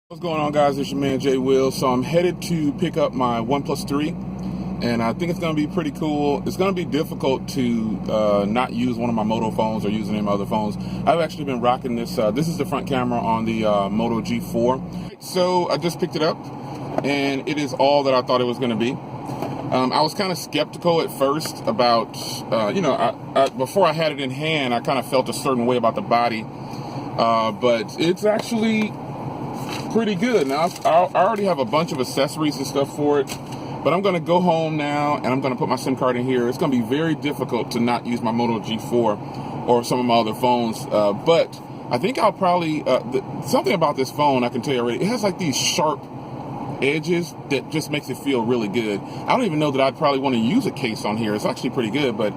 What's going on, guys? It's your man Jay Will. So I'm headed to pick up my OnePlus 3, and I think it's going to be pretty cool. It's going to be difficult to not use one of my Moto phones or using any of my other phones. I've actually been rocking this. This is the front camera on the Moto G4. So I just picked it up, and it is all that I thought it was going to be. I was kind of skeptical at first about, before I had it in hand, I kind of felt a certain way about the body, but it's actually pretty good. Now, I already have a bunch of accessories and stuff for it, but I'm going to go home now and I'm going to put my SIM card in here. It's going to be very difficult to not use my Moto G4 or some of my other phones, but I think I'll probably, something about this phone I can tell you already, it has like these sharp edges that just makes it feel really good. I don't even know that I'd probably want to use a case on here. It's actually pretty good, but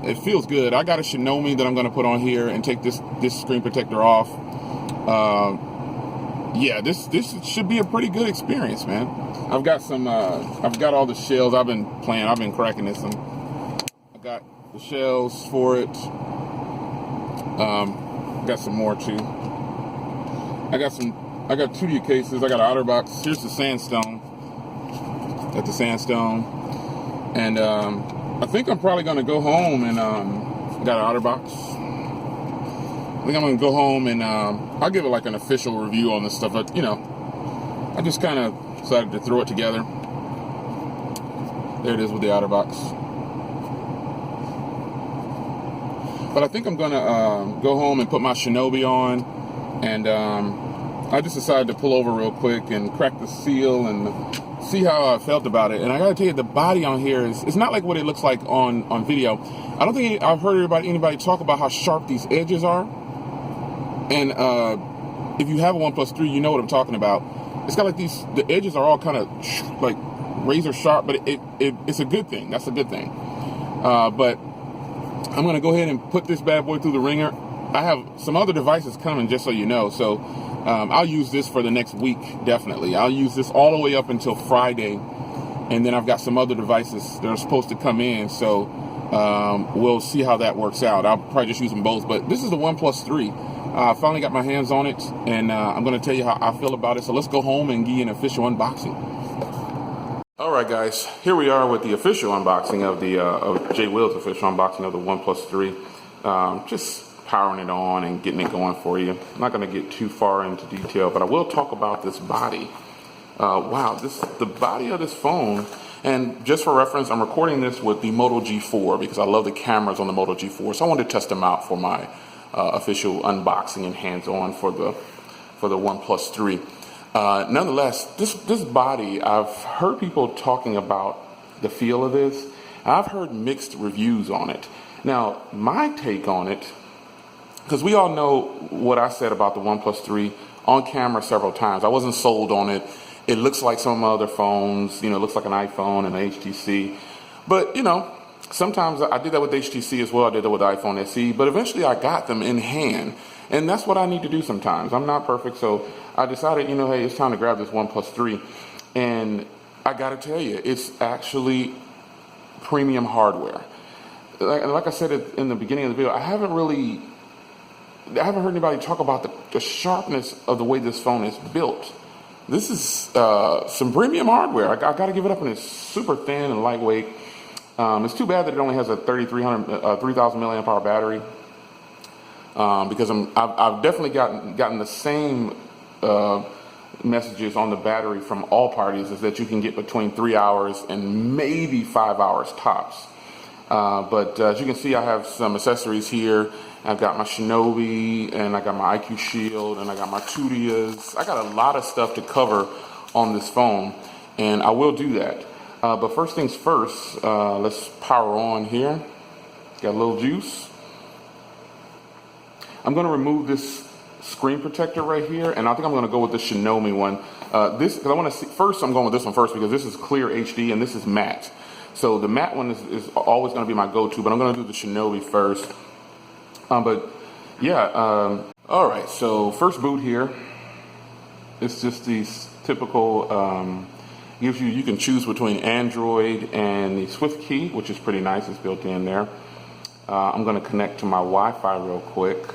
it feels good. I got a Xiaomi that I'm going to put on here and take this screen protector off. Yeah, this should be a pretty good experience, man. I've got all the shells. I've been cracking this. I got the shells for it. Got some more too. I got 2D cases. I got an outer box. Here's the sandstone. Got the sandstone. And I think I'm probably gonna go home and got an outer box. I think I'm gonna go home and I'll give it like an official review on this stuff. But I just kind of decided to throw it together. There it is with the outer box. But I think I'm gonna go home and put my Xiaomi on, and I just decided to pull over real quick and crack the seal and see how I felt about it. And I gotta tell you, the body on here it's not like what it looks like on video. I don't think I've heard anybody talk about how sharp these edges are. And if you have a OnePlus 3, you know what I'm talking about. It's got like the edges are all kind of like razor sharp, but it's a good thing. That's a good thing. But I'm going to go ahead and put this bad boy through the ringer. I have some other devices coming, just so you know. So I'll use this for the next week, definitely. I'll use this all the way up until Friday. And then I've got some other devices that are supposed to come in. So we'll see how that works out. I'll probably just use them both. But this is the OnePlus 3. I finally got my hands on it, and I'm going to tell you how I feel about it. So let's go home and give you an official unboxing. All right, guys, here we are with the official unboxing of Jay Will's official unboxing of the OnePlus 3. Just powering it on and getting it going for you. I'm not going to get too far into detail, but I will talk about this body. Wow, the body of this phone. And just for reference, I'm recording this with the Moto G4 because I love the cameras on the Moto G4. So I wanted to test them out for my official unboxing and hands-on for the OnePlus 3. Nonetheless, this body, I've heard people talking about the feel of this. I've heard mixed reviews on it. Now, my take on it, because we all know what I said about the OnePlus 3 on camera several times. I wasn't sold on it. It looks like some of my other phones. It looks like an iPhone and an HTC. But, sometimes I did that with HTC as well. I did that with the iPhone SE. But eventually I got them in hand. And that's what I need to do sometimes. I'm not perfect. So I decided, hey, it's time to grab this OnePlus 3. And I got to tell you, it's actually premium hardware. Like I said in the beginning of the video, I haven't heard anybody talk about the sharpness of the way this phone is built. This is some premium hardware. I got to give it up, and it's super thin and lightweight. It's too bad that it only has a 3,000 milliamp hour battery. Because I've definitely gotten the same messages on the battery from all parties, is that you can get between 3 hours and maybe 5 hours tops. But as you can see, I have some accessories here. I've got my Xiaomi, and I got my IQ Shield, and I got my Tudias. I got a lot of stuff to cover on this phone, and I will do that. But first things first, let's power on here. Got a little juice. I'm going to remove this screen protector right here, and I think I'm going to go with the Xiaomi one. Because I want to see, first I'm going with this one first because this is clear HD and this is matte. So the matte one is always going to be my go-to, but I'm going to do the Xiaomi first. But yeah, all right, so first boot here. It's just these typical, you can choose between Android and the Swift key, which is pretty nice. It's built in there. I'm going to connect to my Wi-Fi real quick.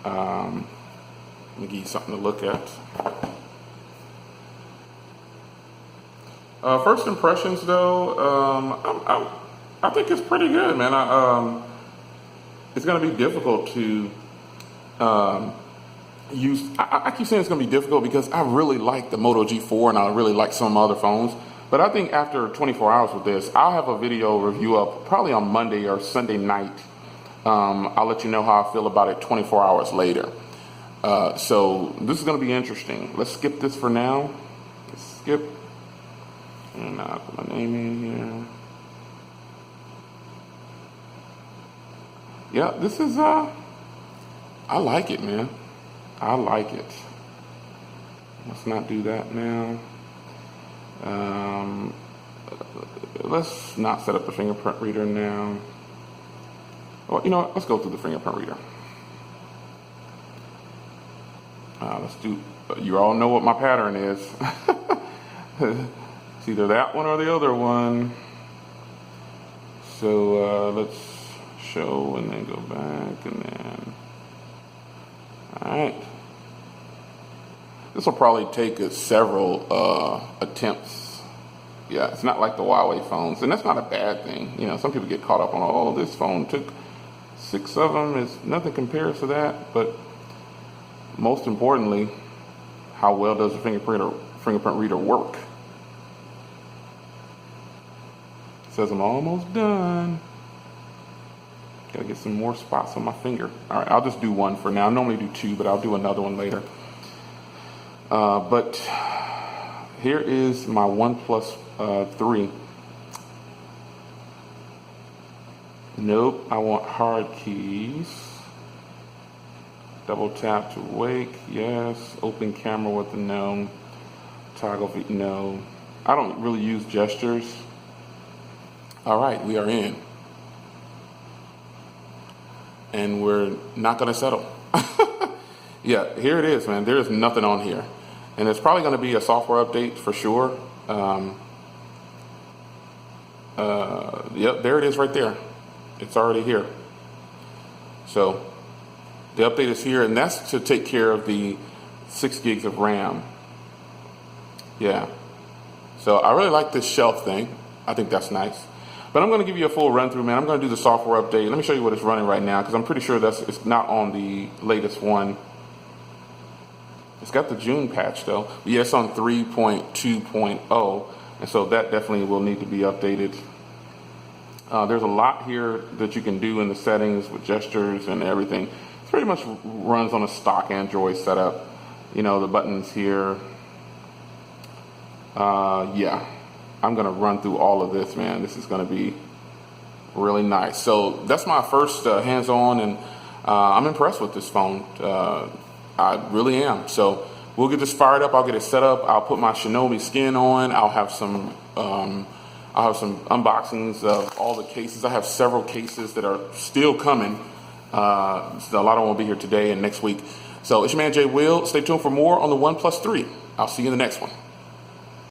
Let me give you something to look at. First impressions, though, I think it's pretty good, man. It's going to be difficult to use. I keep saying it's going to be difficult because I really like the Moto G4 and I really like some other phones. But I think after 24 hours with this, I'll have a video review up probably on Monday or Sunday night. I'll let you know how I feel about it 24 hours later. So this is going to be interesting. Let's skip this for now. Let's skip. And I'll put my name in here. Yeah, this is, I like it, man. I like it. Let's not do that now. Let's not set up the fingerprint reader now. Well, you know what? Let's go through the fingerprint reader. Let's do, you all know what my pattern is. It's either that one or the other one. So let's show and then go back and then. Alright. This will probably take us several attempts. Yeah, it's not like the Huawei phones, and that's not a bad thing. You know, some people get caught up on, oh, this phone took 6 of them. It's nothing compares to that. But most importantly, how well does the fingerprint reader work? It says I'm almost done. Gotta get some more spots on my finger. All right, I'll just do one for now. I normally do 2, but I'll do another one later. But here is my OnePlus 3. Nope, I want hard keys. Double tap to wake, yes. Open camera with the no. Toggle feet, no. I don't really use gestures. All right, we are in. And we're not gonna settle. Yeah, here it is, man. There's nothing on here. And it's probably gonna be a software update for sure. Yep, there it is right there. It's already here. So the update is here, and that's to take care of the 6 gigs of RAM. Yeah. So I really like this shelf thing. I think that's nice. But I'm going to give you a full run through, man. I'm going to do the software update. Let me show you what it's running right now, because I'm pretty sure it's not on the latest one. It's got the June patch, though. But yeah, it's on 3.2.0, and so that definitely will need to be updated. There's a lot here that you can do in the settings with gestures and everything. It pretty much runs on a stock Android setup. You know, the buttons here. Yeah, I'm going to run through all of this, man. This is going to be really nice. So that's my first hands-on, and I'm impressed with this phone. I really am. So we'll get this fired up. I'll get it set up. I'll put my Shinobi skin on. I'll have some unboxings of all the cases. I have several cases that are still coming. So a lot of them will be here today and next week. So it's your man Jay Will. Stay tuned for more on the OnePlus 3. I'll see you in the next one.